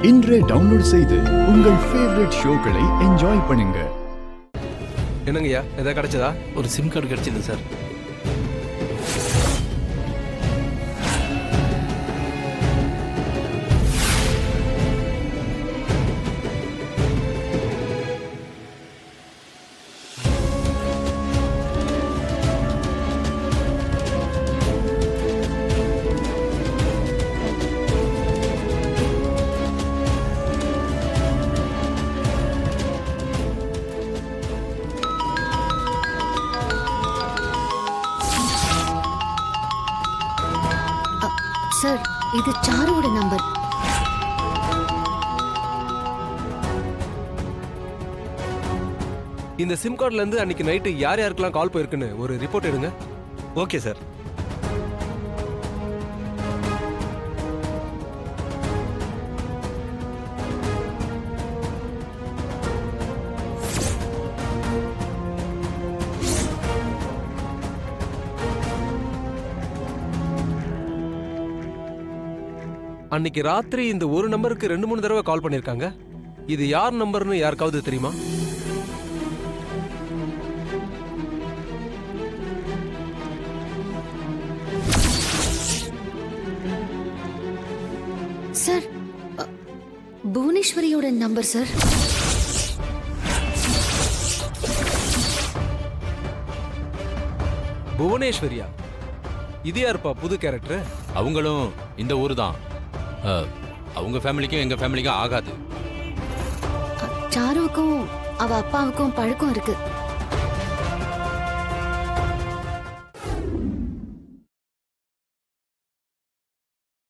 இன்றே டவுன்லோட் செய்து உங்கள் ஃபேவரட் ஷோக்களை என்ஜாய் பண்ணுங்க. என்னங்கய்யா எதாவது கிடைச்சதா? ஒரு சிம் கார்டு கிடைச்சது சார். சார், இது சாருவோட நம்பர். இந்த சிம் கார்டுல இருந்து அன்னைக்கு நைட்டு யார் யாருக்கெல்லாம் கால் போயிருக்குன்னு ஒரு ரிப்போர்ட் எடுங்க. Okay sir. அன்னைக்கு ராத்திரி இந்த ஒரு நம்பருக்கு 2-3 தடவை கால் பண்ணிருக்காங்க. இது யார் நம்பர்னு யாருக்காவது தெரியுமா? சார், புவனேஸ்வரியோட நம்பர் சார். புவனேஸ்வரியா? இது யாருப்பா புது கேரக்டர்? அவங்களும் இந்த ஊர் தான். அவங்க ஃபேமிலிக்கும் எங்க ஃபேமிலிக்கும் ஆகாது. சாருவுக்கும் அவ அப்பாவுக்கும் பழக்கம் இருக்கு.